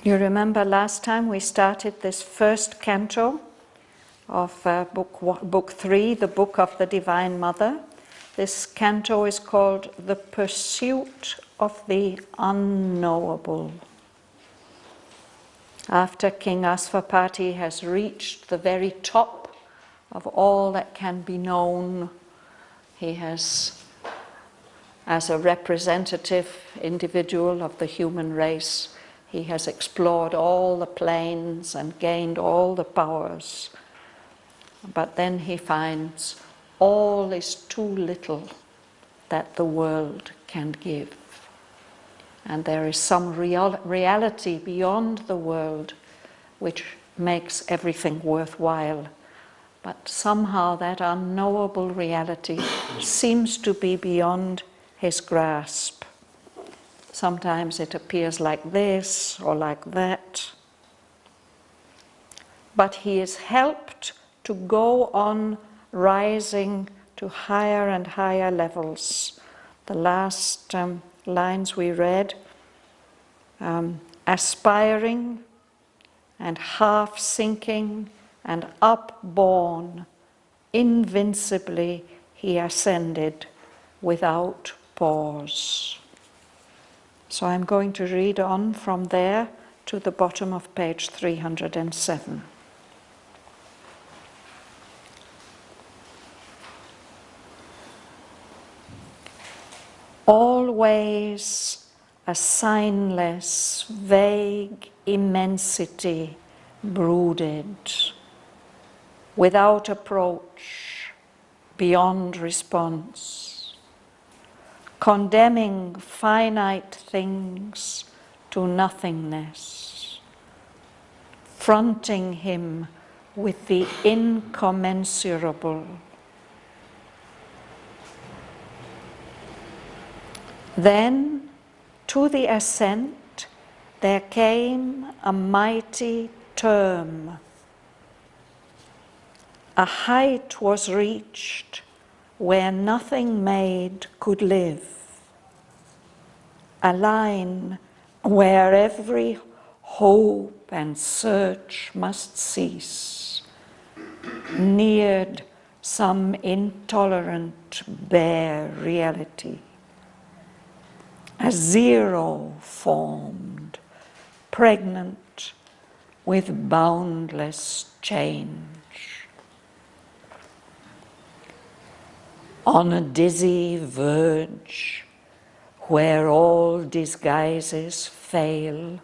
You remember last time we started this first canto of book 3, the Book of the Divine Mother. This canto is called The Pursuit of the Unknowable. After King Asvapati has reached the very top of all that can be known, he has, as a representative individual of the human race, he has explored all the planes and gained all the powers. But then he finds all is too little that the world can give. And there is some reality beyond the world which makes everything worthwhile. But somehow that unknowable reality seems to be beyond his grasp. Sometimes it appears like this or like that. But he is helped to go on rising to higher and higher levels. The last lines we read, aspiring and half sinking and upborne, invincibly he ascended without pause. So I'm going to read on from there to the bottom of page 307. Always a signless, vague immensity brooded, without approach, beyond response, condemning finite things to nothingness, fronting him with the incommensurable. Then, to the ascent, there came a mighty term. A height was reached where nothing made could live. A line where every hope and search must cease. Neared some intolerant, bare reality. A zero formed, pregnant with boundless change. On a dizzy verge, where all disguises fail,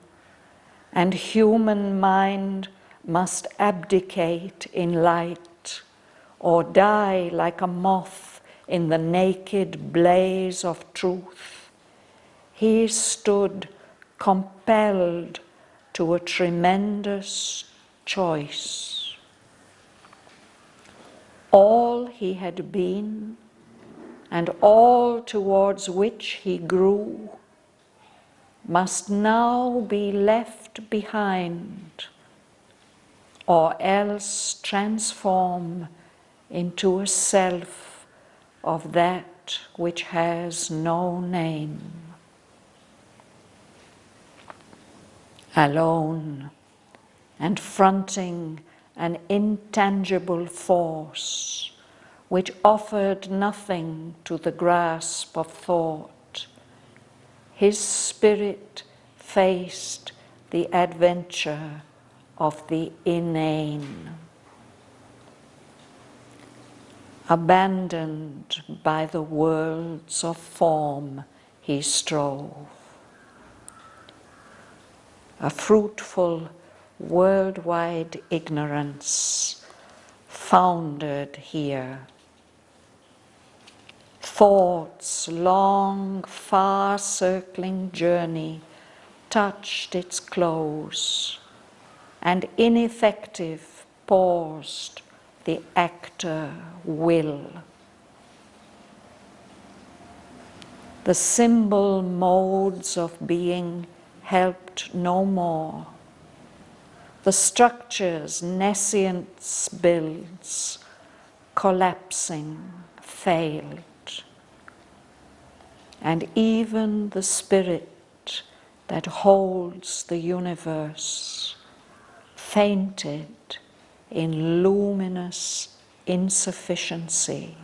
and human mind must abdicate in light, or die like a moth in the naked blaze of truth, he stood compelled to a tremendous choice. All he had been, and all towards which he grew, must now be left behind, or else transform into a self of that which has no name. Alone and fronting an intangible force which offered nothing to the grasp of thought, his spirit faced the adventure of the inane. Abandoned by the worlds of form, he strove. A fruitful worldwide ignorance foundered here. Thought's long, far-circling journey touched its close, and ineffective paused the actor will. The symbol modes of being helped no more. The structures nescience builds, collapsing, failed. And even the spirit that holds the universe, fainted in luminous insufficiency,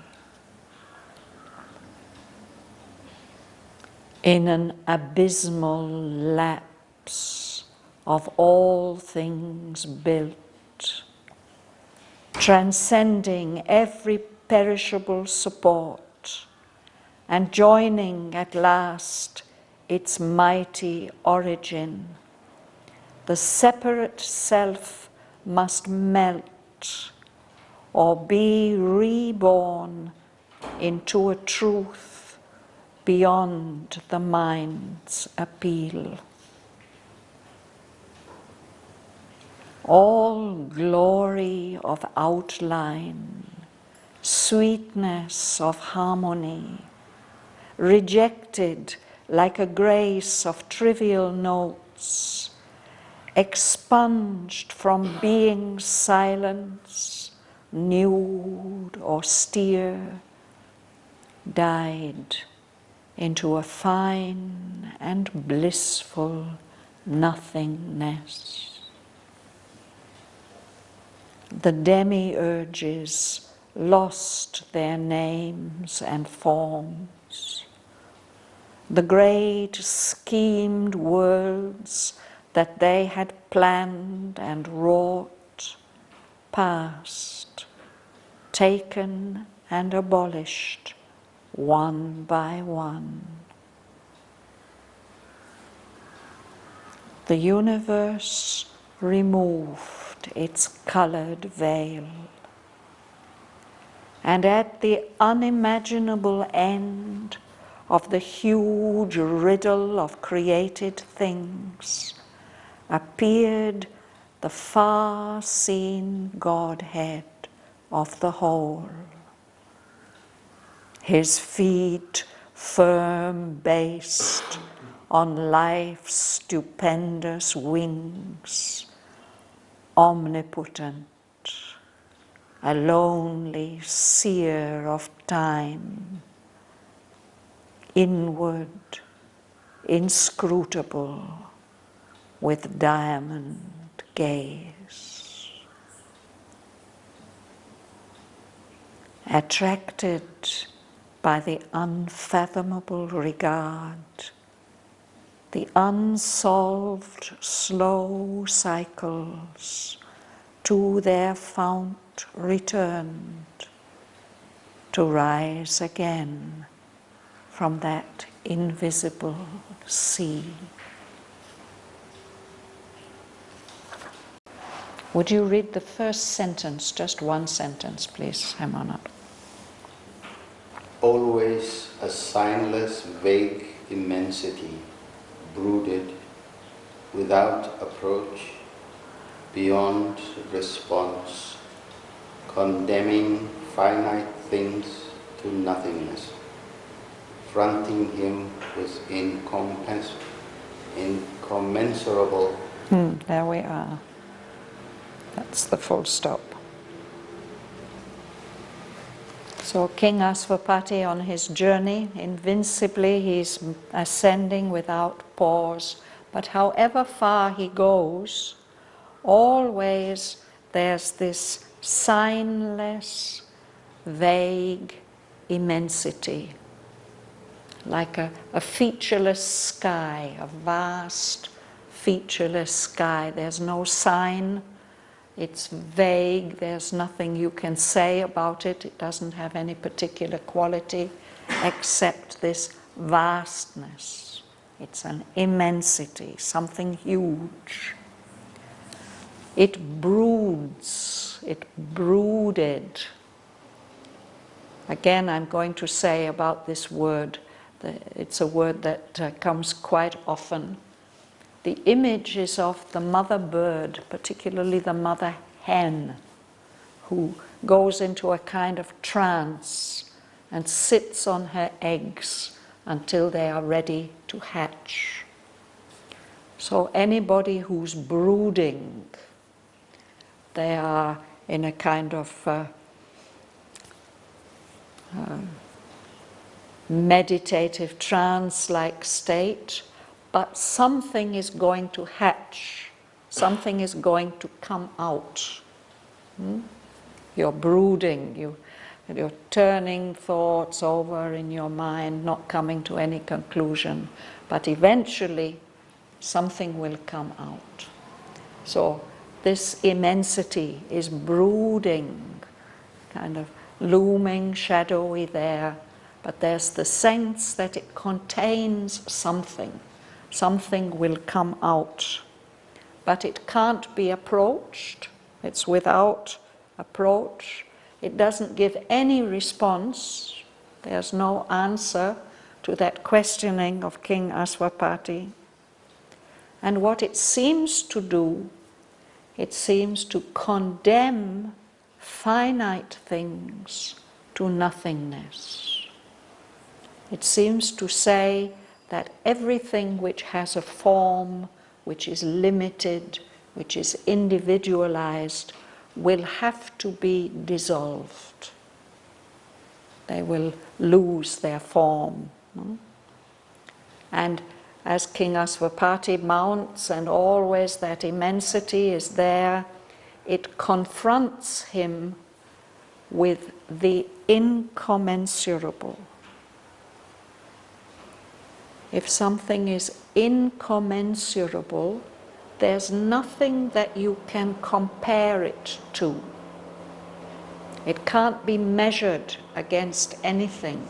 in an abysmal lapse of all things built, transcending every perishable support and joining at last its mighty origin. The separate self must melt or be reborn into a truth beyond the mind's appeal. All glory of outline, sweetness of harmony, rejected like a grace of trivial notes, expunged from being's silence, nude, austere, died into a fine and blissful nothingness. The demiurges lost their names and forms. The great schemed worlds that they had planned and wrought passed, taken and abolished one by one. The universe removed its colored veil, and at the unimaginable end of the huge riddle of created things appeared the far-seen Godhead of the whole. His feet firm-based on life's stupendous wings, omnipotent, a lonely seer of time, inward, inscrutable, with diamond gaze. Attracted by the unfathomable regard, the unsolved slow cycles to their fount returned, to rise again from that invisible sea. Would you read the first sentence, just one sentence, please, Hermanat? Always a signless, vague immensity, brooded, without approach, beyond response, condemning finite things to nothingness, fronting him with incommensurable. There we are. That's the full stop. So King Asvapati on his journey, invincibly he's ascending without pause, but however far he goes, always there's this signless, vague immensity, like a featureless sky, a vast featureless sky. There's no sign. It's vague, there's nothing you can say about it. It doesn't have any particular quality except this vastness. It's an immensity, something huge. It broods, it brooded. Again, I'm going to say about this word, it's a word that comes quite often. The image is of the mother bird, particularly the mother hen, who goes into a kind of trance and sits on her eggs until they are ready to hatch. So anybody who's brooding, they are in a kind of meditative trance-like state, but something is going to hatch, something is going to come out. You're brooding, you're turning thoughts over in your mind, not coming to any conclusion, but eventually something will come out. So this immensity is brooding, kind of looming, shadowy there, but there's the sense that it contains something. Something will come out, but it can't be approached. It's without approach. It doesn't give any response. There's no answer to that questioning of King Aswapati. And what it seems to do, it seems to condemn finite things to nothingness. It seems to say that everything which has a form, which is limited, which is individualized, will have to be dissolved. They will lose their form. And as King Aswapati mounts, and always that immensity is there, it confronts him with the incommensurable. If something is incommensurable, there's nothing that you can compare it to. It can't be measured against anything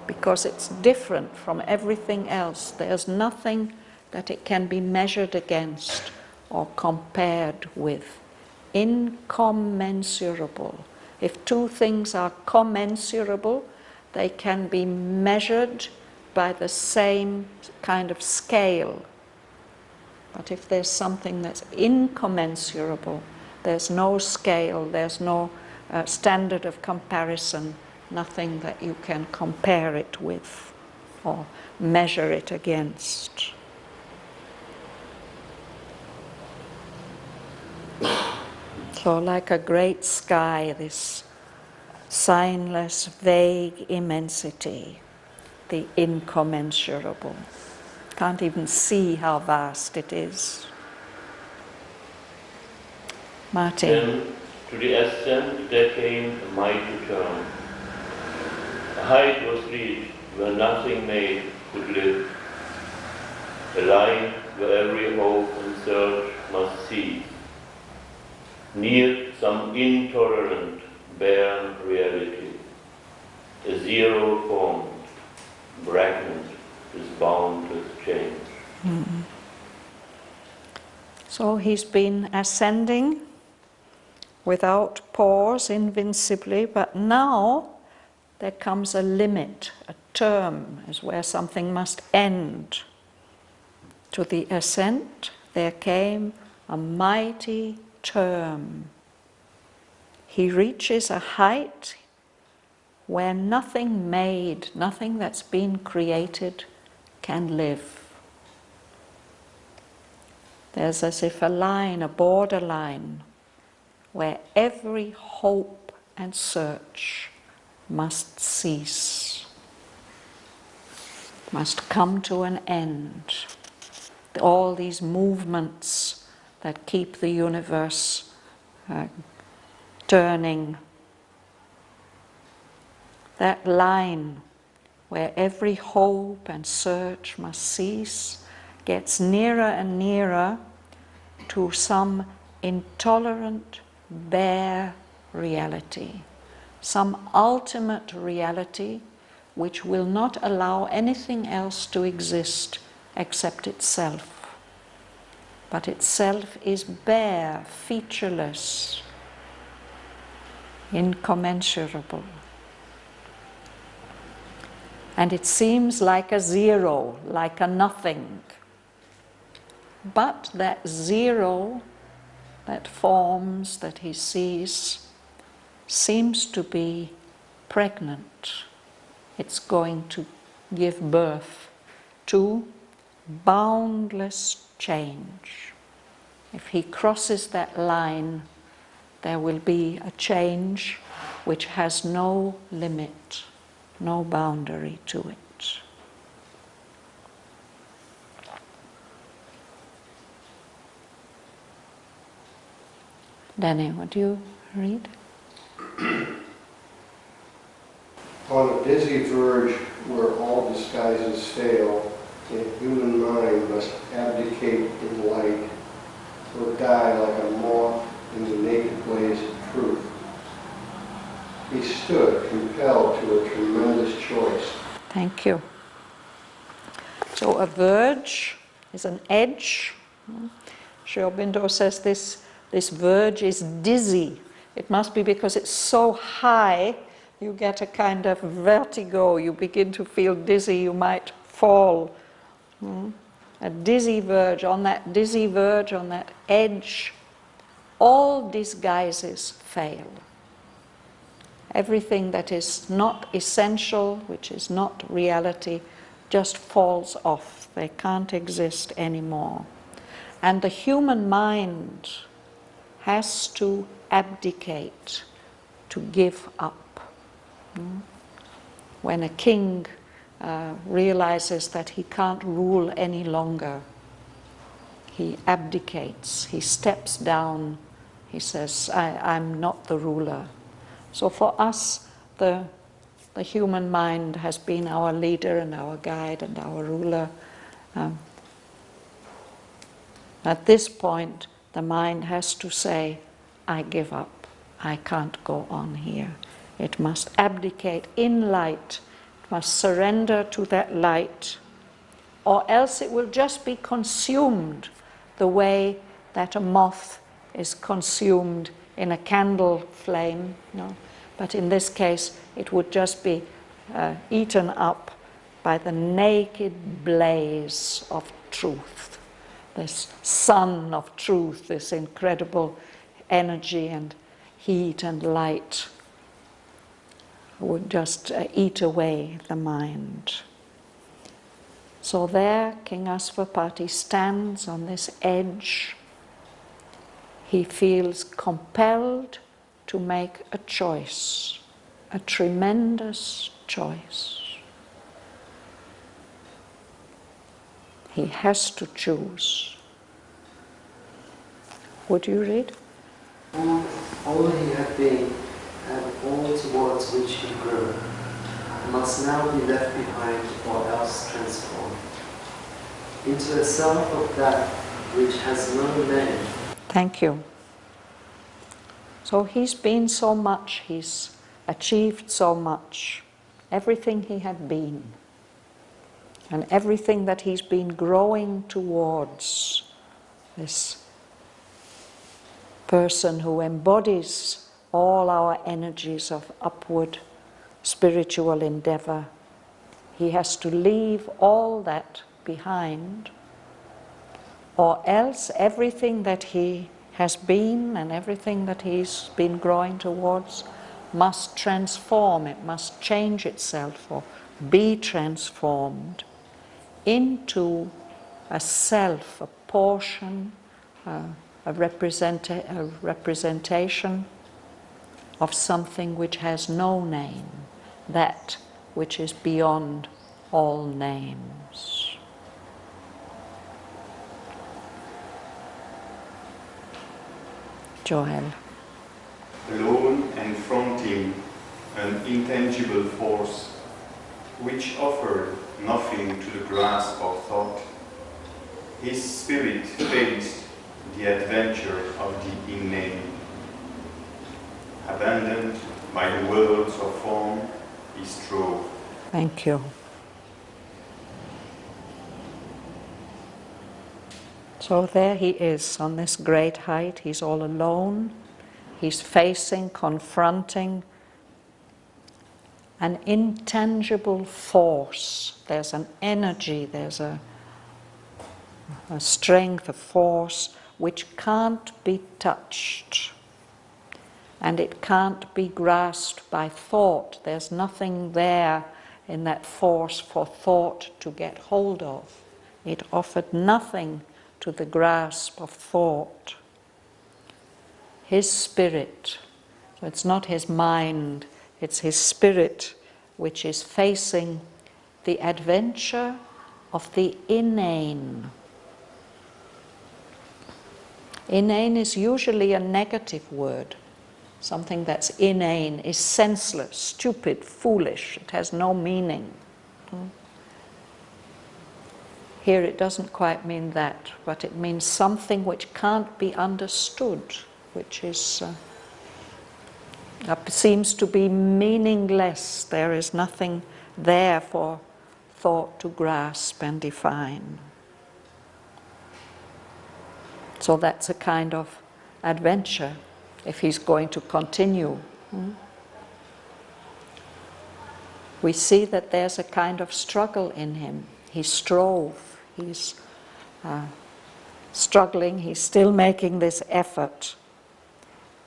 because it's different from everything else. There's nothing that it can be measured against or compared with. Incommensurable. If two things are commensurable, they can be measured by the same kind of scale. But if there's something that's incommensurable, there's no scale, there's no standard of comparison, nothing that you can compare it with or measure it against. So like a great sky, this signless, vague immensity, the incommensurable. Can't even see how vast it is. Martin. Then to the ascent there came a mighty turn. A height was reached where nothing made could live. A line where every hope and search must cease. Near some intolerant, bare reality, a zero formed, brackened this boundless change. So he's been ascending without pause, invincibly, but now there comes a limit, a term, as where something must end. To the ascent there came a mighty term. He reaches a height where nothing made, nothing that's been created can live. There's as if a line, a borderline, where every hope and search must cease, must come to an end. All these movements that keep the universe turning, that line where every hope and search must cease, gets nearer and nearer to some intolerant, bare reality, some ultimate reality which will not allow anything else to exist except itself. But itself is bare, featureless, incommensurable. And it seems like a zero, like a nothing. But that zero that forms, that he sees, seems to be pregnant. It's going to give birth to boundless change. If he crosses that line, there will be a change which has no limit, no boundary to it. Danny, would you read? On a dizzy verge where all disguises fail, the human mind must abdicate in light or die like a moth in the naked blaze of truth. He stood, compelled to a tremendous choice. Thank you. So a verge is an edge. Sri Aurobindo says this verge is dizzy. It must be because it's so high, you get a kind of vertigo, you begin to feel dizzy, you might fall. A dizzy verge, on that dizzy verge, on that edge, all disguises fail. Everything that is not essential, which is not reality, just falls off. They can't exist anymore. And the human mind has to abdicate, to give up. When a king realizes that he can't rule any longer, he abdicates, he steps down, he says, I'm not the ruler. So for us, the human mind has been our leader and our guide and our ruler. At this point, the mind has to say, I give up. I can't go on here. It must abdicate in light. It must surrender to that light. Or else it will just be consumed the way that a moth is consumed in a candle flame. But in this case, it would just be eaten up by the naked blaze of truth. This sun of truth, this incredible energy and heat and light would just eat away the mind. So there, King Asvapati stands on this edge. He feels compelled to make a choice, a tremendous choice. He has to choose. Would you read? All he had been, and all towards which he grew, must now be left behind or else transformed into a self of that which has no name. Thank you. So he's been so much, he's achieved so much, everything he had been, and everything that he's been growing towards, this person who embodies all our energies of upward spiritual endeavor. He has to leave all that behind, or else everything that he has been and everything that he's been growing towards must transform, it must change itself or be transformed into a self, a portion, a representation of something which has no name, that which is beyond all names. Joel. Alone and fronting an intangible force which offered nothing to the grasp of thought, his spirit faced the adventure of the inane. Abandoned by the worlds of form, he strove. Thank you. So there he is on this great height. He's all alone. He's facing, confronting an intangible force. There's an energy, there's a strength, a force which can't be touched. And it can't be grasped by thought. There's nothing there in that force for thought to get hold of. It offered nothing to the grasp of thought. His spirit, so it's not his mind, it's his spirit which is facing the adventure of the inane. Inane is usually a negative word. Something that's inane is senseless, stupid, foolish. It has no meaning. Here it doesn't quite mean that, but it means something which can't be understood, which is seems to be meaningless. There is nothing there for thought to grasp and define. So that's a kind of adventure if he's going to continue. We see that there's a kind of struggle in him. He strove, he's struggling, he's still making this effort,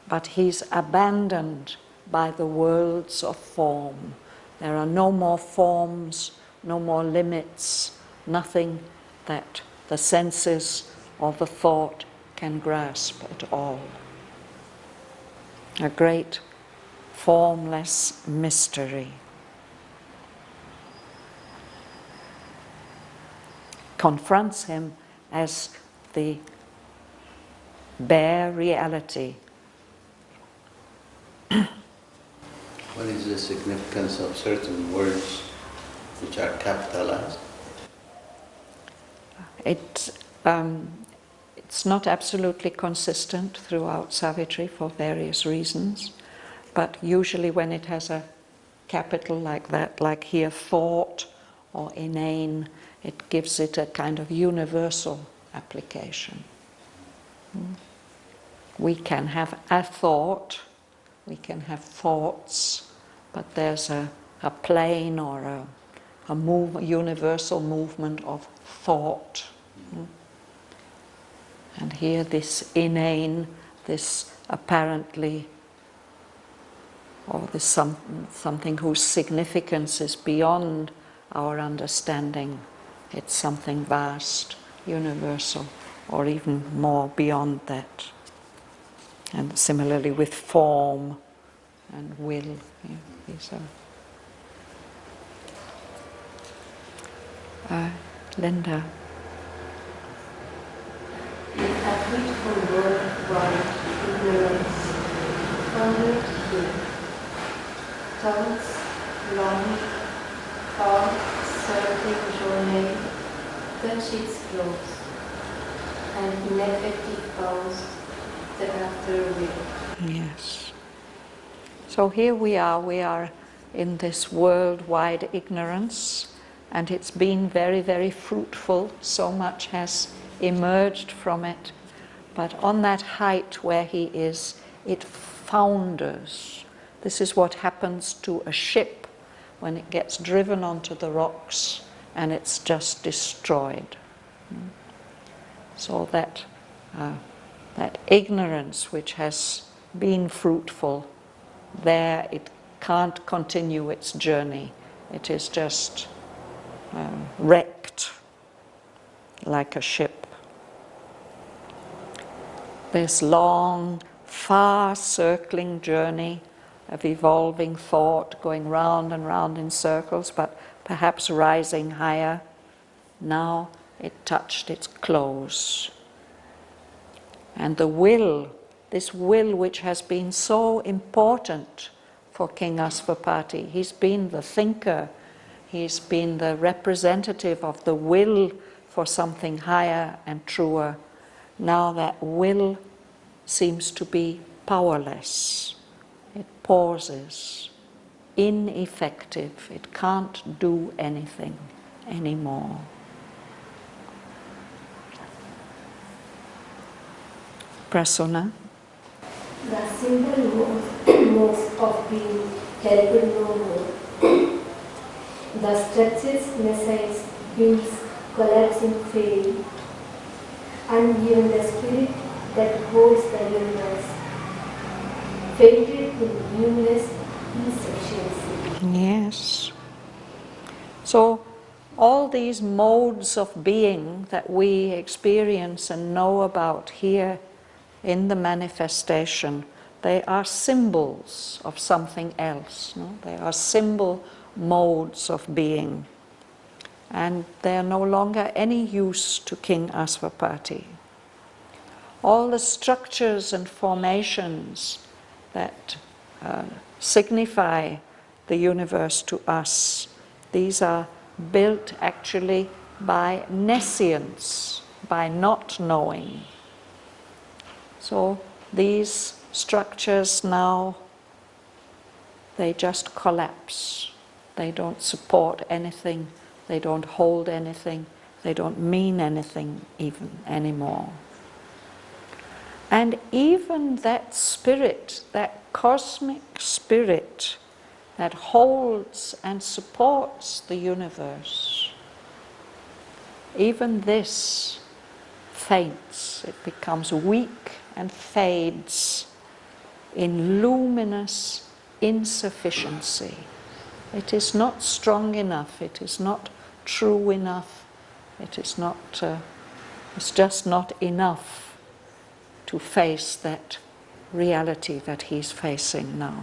but he's abandoned by the worlds of form. There are no more forms, no more limits, nothing that the senses or the thought can grasp at all. A great formless mystery. Confronts him as the bare reality. What is the significance of certain words which are capitalized? It's not absolutely consistent throughout Savitri for various reasons, but usually when it has a capital like that, like here thought or inane, it gives it a kind of universal application. We can have a thought, we can have thoughts, but there's a plane or a universal movement of thought. And here this inane, this apparently, or this something whose significance is beyond our understanding. It's something vast, universal, or even more beyond that. And similarly with form and will. These are Linda. The habitable worldwide ignorance founded here. Thoughts, long, far, circling journey, touch its close, and ineffective pause, the after will. Yes. So here we are in this worldwide ignorance, and it's been very, very fruitful. So much has emerged from it. But on that height where he is, it founders. This is what happens to a ship when it gets driven onto the rocks and it's just destroyed. So that ignorance which has been fruitful, there it can't continue its journey. It is just wrecked like a ship. This long, far circling journey of evolving thought, going round and round in circles, but perhaps rising higher. Now it touched its close. And the will, this will which has been so important for King Asvapati, he's been the thinker, he's been the representative of the will for something higher and truer. Now that will seems to be powerless. It pauses, ineffective. It can't do anything anymore. Prasanna? The simple modes of being helped no more. The structures, missiles, wings, collapsing fail, and even the spirit that holds the universe fainted in numerous insufficiency. Yes. So all these modes of being that we experience and know about here in the manifestation, they are symbols of something else. No? They are symbol modes of being. And they are no longer any use to King Asvapati. all the structures and formations that signify the universe to us, these are built actually by nescience, by not knowing. So these structures now, they just collapse. They don't support anything, they don't hold anything, they don't mean anything even anymore. And even that spirit, that cosmic spirit that holds and supports the universe, even this faints, it becomes weak and fades in luminous insufficiency. It is not strong enough, it is not true enough, it is not, it's just not enough to face that reality that he's facing now.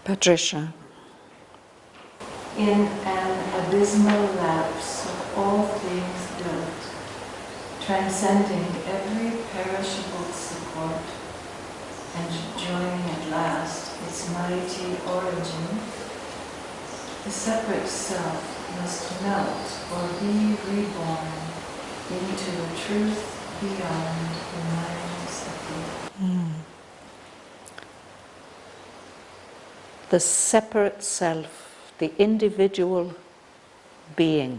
Patricia. In an abysmal lapse of all things built, transcending every perishable support, and joining at last its mighty origin, the separate self must melt or be reborn into a truth beyond the mind's appeal. The separate self, the individual being.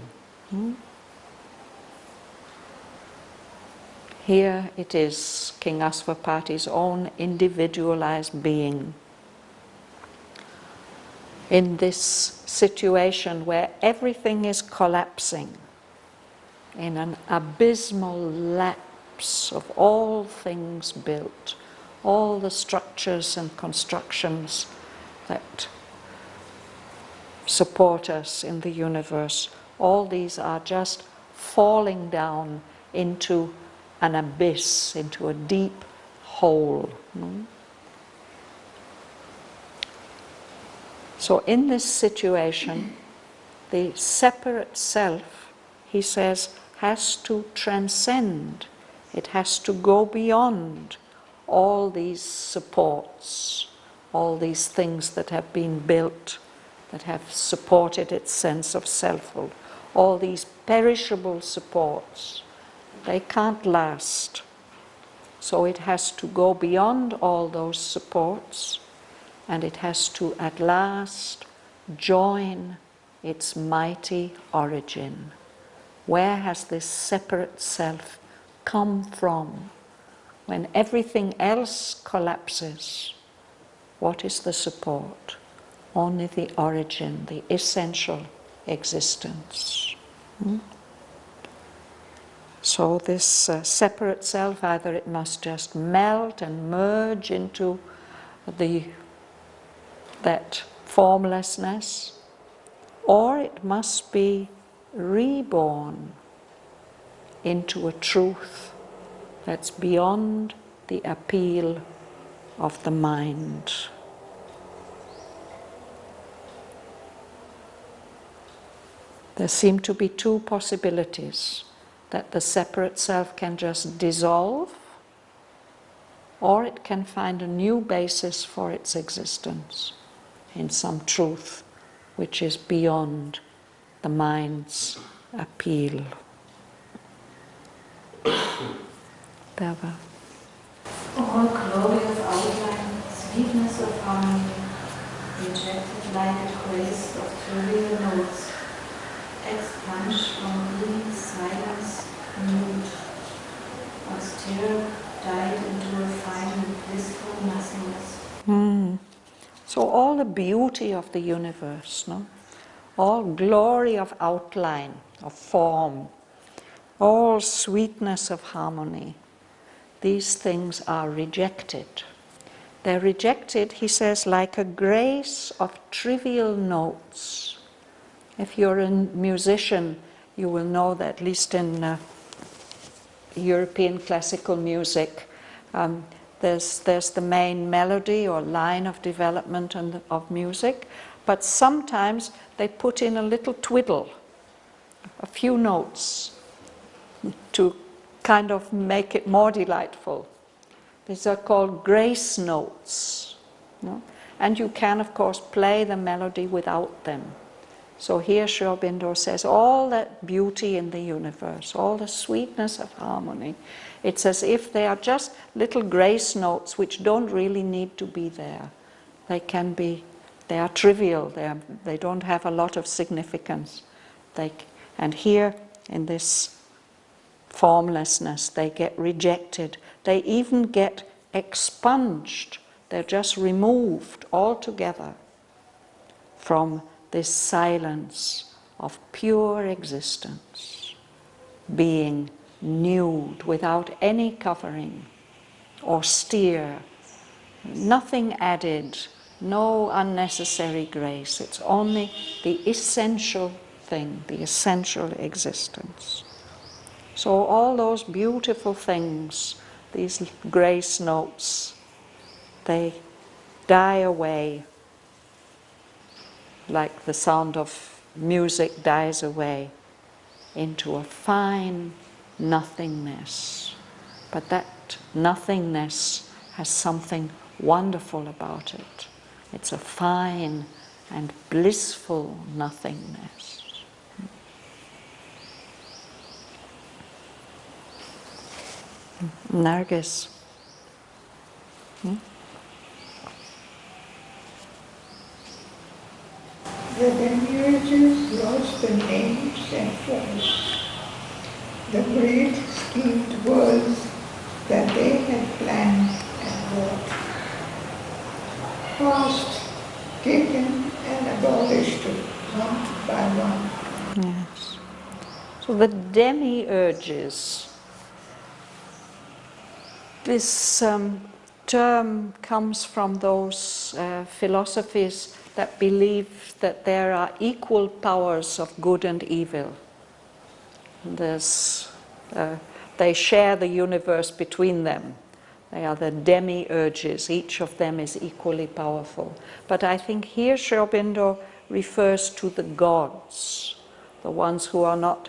Here it is King Asvapati's own individualized being. In this situation where everything is collapsing, in an abysmal lapse of all things built, all the structures and constructions that support us in the universe, all these are just falling down into an abyss, into a deep hole. So in this situation, the separate self, he says, has to transcend. It has to go beyond all these supports, all these things that have been built, that have supported its sense of selfhood, all these perishable supports. They can't last. So it has to go beyond all those supports, and it has to at last join its mighty origin. Where has this separate self come from? When everything else collapses, what is the support? Only the origin, the essential existence. So this separate self, either it must just melt and merge into that formlessness, or it must be reborn into a truth that's beyond the appeal of the mind. There seem to be two possibilities, that the separate self can just dissolve, or it can find a new basis for its existence in some truth which is beyond the mind's appeal. Bhavan. All glory of outline, sweetness of harmony, rejected lighted grace of trivial notes, expunged from clean silence, nude, austere, died into a fine blissful nothingness. So all the beauty of the universe, no? All glory of outline, of form, all sweetness of harmony, these things are rejected. They're rejected, he says, like a grace of trivial notes. If you're a musician, you will know that, at least in European classical music, there's the main melody or line of development of music, but sometimes they put in a little twiddle, a few notes to kind of make it more delightful. These are called grace notes. No? And you can, of course, play the melody without them. So here Sri Aurobindo says, all that beauty in the universe, all the sweetness of harmony, it's as if they are just little grace notes which don't really need to be there. They are trivial, they don't have a lot of significance. And here, in this formlessness, they get rejected. They even get expunged. They're just removed altogether from this silence of pure existence, being nude, without any covering, austere, nothing added, no unnecessary grace. It's only the essential thing, the essential existence. So all those beautiful things, these grace notes, they die away like the sound of music dies away into a fine nothingness. But that nothingness has something wonderful about it. It's a fine and blissful nothingness. Nargis. The demiurges lost the names and forms, the great schemed worlds that they had planned and wrought. Past, taken and abolished one by one. Yes. So the demiurges, this term comes from those philosophies that believe that there are equal powers of good and evil. They share the universe between them. They are the demiurges. Each of them is equally powerful. But I think here Sri Aurobindo refers to the gods, the ones who are not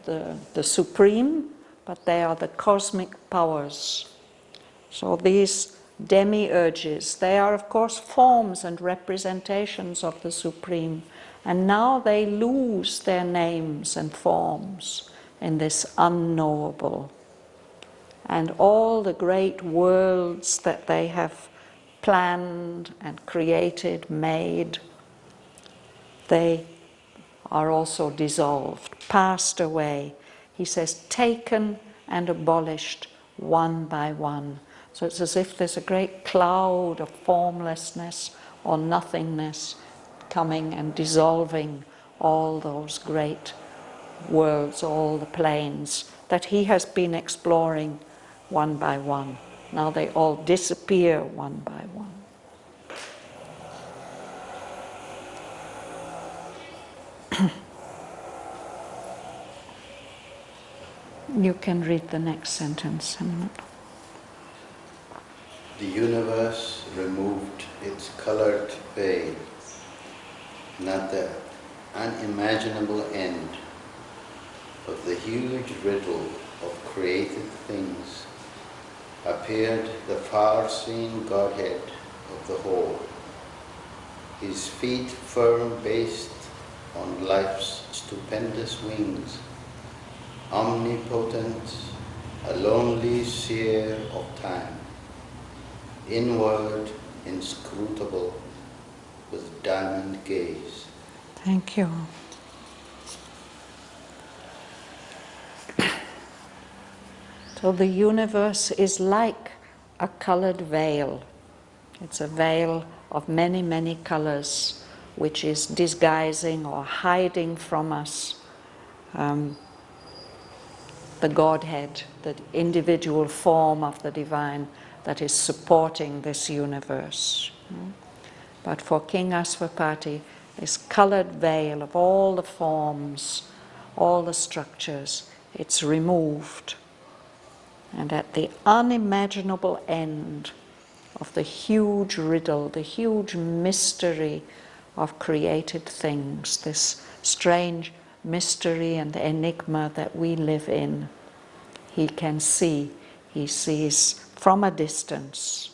the supreme, but they are the cosmic powers. So these demiurges, they are of course forms and representations of the Supreme, and now they lose their names and forms in this unknowable. And all the great worlds that they have planned and created, made, they are also dissolved, passed away. He says, taken and abolished one by one. So it's as if there's a great cloud of formlessness or nothingness coming and dissolving all those great worlds, all the planes that he has been exploring one by one. Now they all disappear one by one. You can read the next sentence. The universe removed its colored veil, and at the unimaginable end of the huge riddle of created things appeared the far-seen Godhead of the whole, his feet firm based on life's stupendous wings, omnipotent, a lonely seer of time, inward, inscrutable, with diamond gaze. Thank you. So the universe is like a colored veil. It's a veil of many, many colors, which is disguising or hiding from us the Godhead, the individual form of the divine that is supporting this universe. But for King Aswapati, this colored veil of all the forms, all the structures, it's removed. And at the unimaginable end of the huge riddle, the huge mystery of created things, this strange mystery and enigma that we live in, he can see. He sees from a distance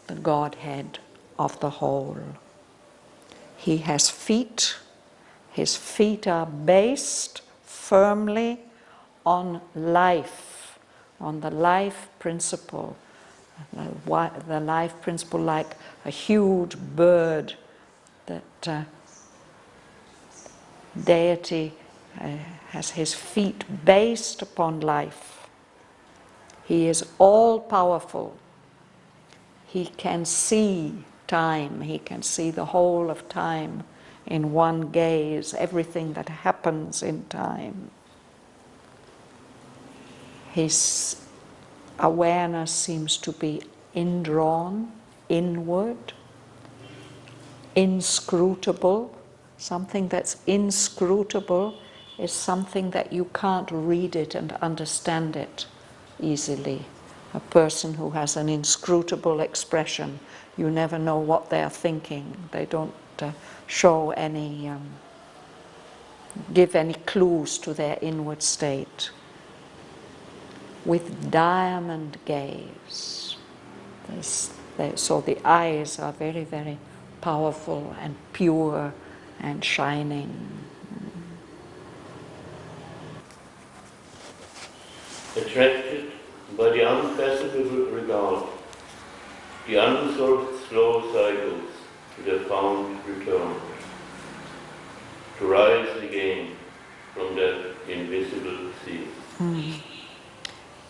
the Godhead of the whole. He has feet. His feet are based firmly on life, on the life principle. The life principle, like a huge bird that deity has his feet based upon life. He is all-powerful. He can see time. He can see the whole of time in one gaze, everything that happens in time. His awareness seems to be indrawn, inward, inscrutable. Something that's inscrutable is something that you can't read it and understand it easily. A person who has an inscrutable expression, you never know what they're thinking. They don't show any, give any clues to their inward state. With diamond gaze, so the eyes are very, very powerful and pure and shining. Attracted by the unfathomable regard, the unsolved slow cycles to their fount return, to rise again from that invisible sea.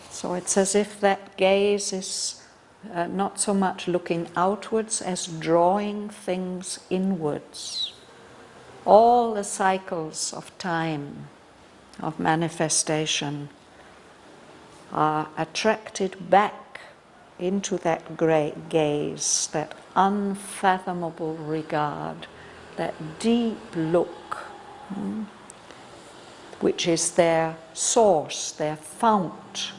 So it's as if that gaze is not so much looking outwards as drawing things inwards. All the cycles of time, of manifestation, are attracted back into that great gaze, that unfathomable regard, that deep look, which is their source, their fount.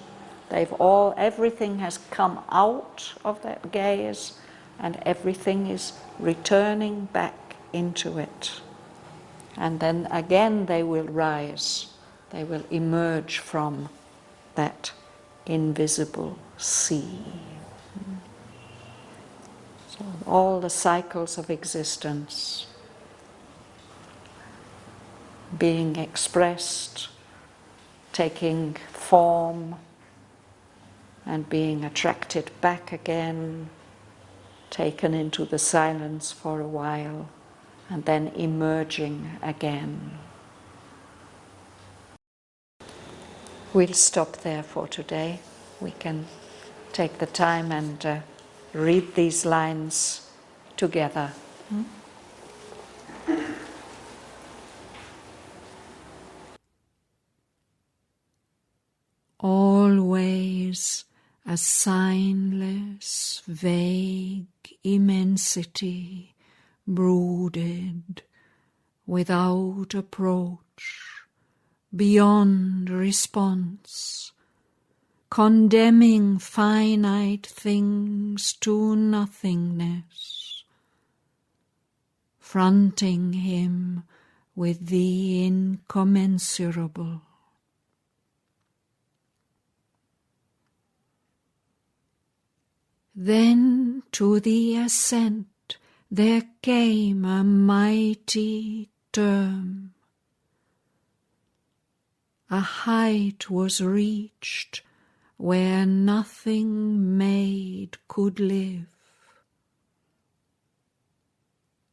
Everything has come out of that gaze, and everything is returning back into it. And then again they will rise, they will emerge from that invisible sea. So all the cycles of existence being expressed, taking form, and being attracted back again, taken into the silence for a while, and then emerging again. We'll stop there for today. We can take the time and read these lines together. Always a signless, vague immensity brooded without approach, beyond response, condemning finite things to nothingness, fronting him with the incommensurable. Then to the ascent there came a mighty term. A height was reached where nothing made could live.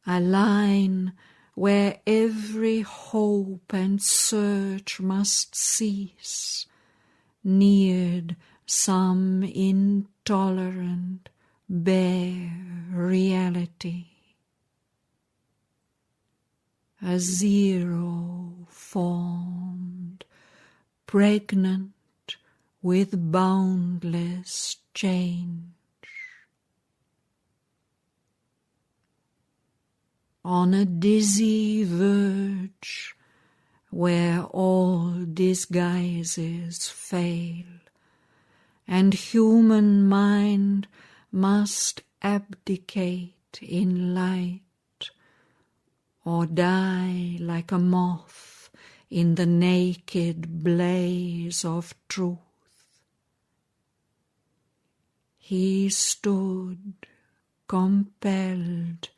A line where every hope and search must cease, neared some intolerant, bare reality. A zero formed, pregnant with boundless change. On a dizzy verge where all disguises fail, and human mind must abdicate in light, or die like a moth in the naked blaze of truth. He stood compelled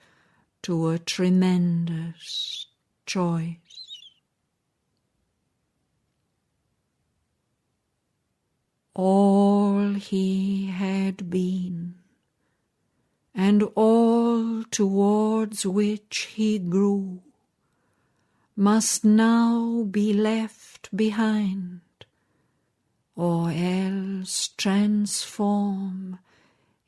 to a tremendous choice. All he had been, and all towards which he grew, must now be left behind, or else transform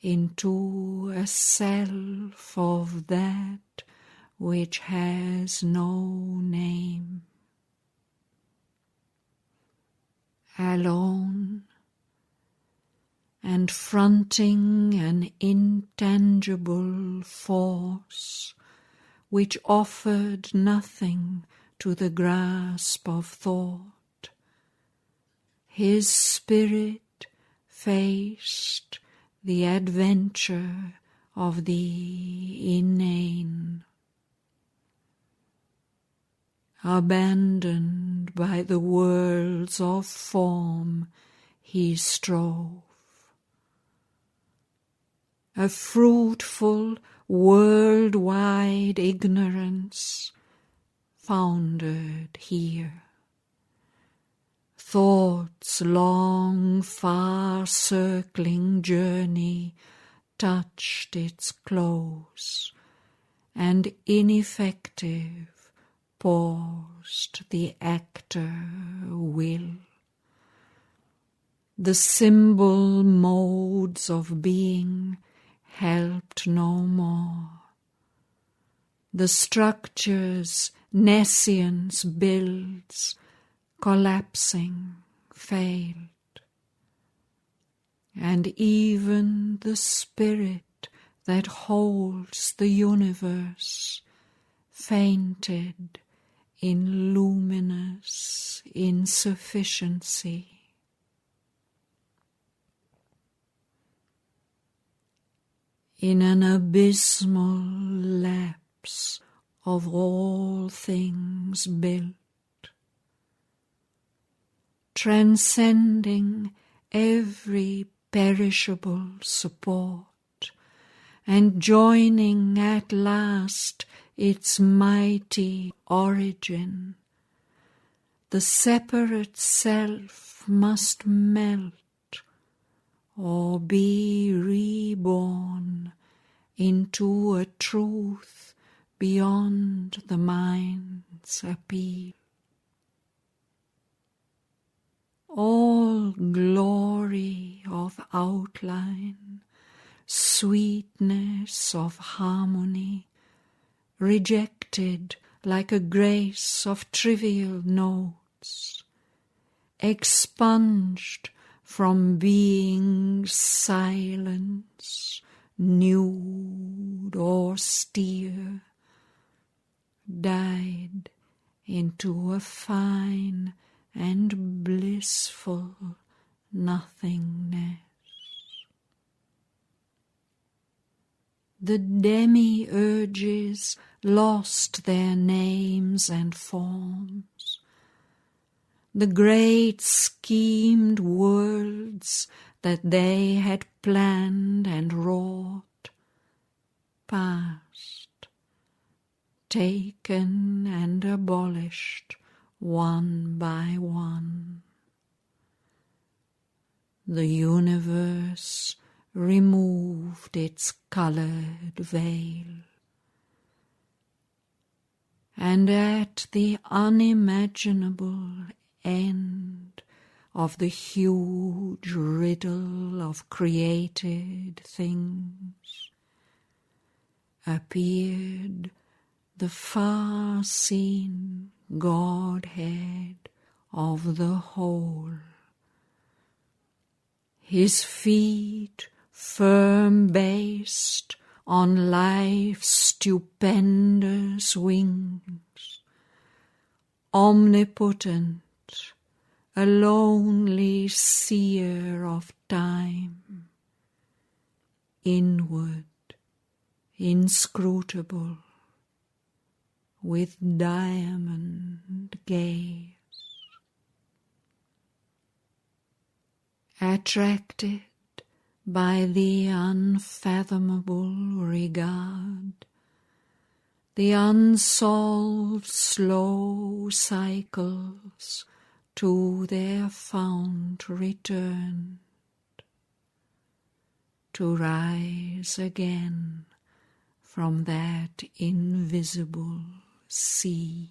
into a self of that which has no name. Alone, and fronting an intangible force which offered nothing to the grasp of thought, his spirit faced the adventure of the inane. Abandoned by the worlds of form, he strove. A fruitful, worldwide ignorance foundered here. Thought's long, far-circling journey touched its close, and ineffective paused the actor will. The symbol modes of being helped no more. The structures nescience builds, collapsing, failed. And even the spirit that holds the universe fainted in luminous insufficiency. In an abysmal lapse of all things built, transcending every perishable support, and joining at last its mighty origin, the separate self must melt or be reborn into a truth beyond the mind's appeal. All glory of outline, sweetness of harmony, rejected like a grace of trivial notes, expunged from being silence, nude, austere, died into a fine and blissful nothingness. The demiurges lost their names and forms. The great schemed worlds that they had planned and wrought passed, taken and abolished one by one. The universe removed its colored veil, and at the unimaginable end of the huge riddle of created things appeared the far-seen Godhead of the whole. His feet firm-based on life's stupendous wings, omnipotent, a lonely seer of time, inward, inscrutable, with diamond gaze. attracted by the unfathomable regard, the unsolved slow cycles to their fount returned, to rise again from that invisible sea.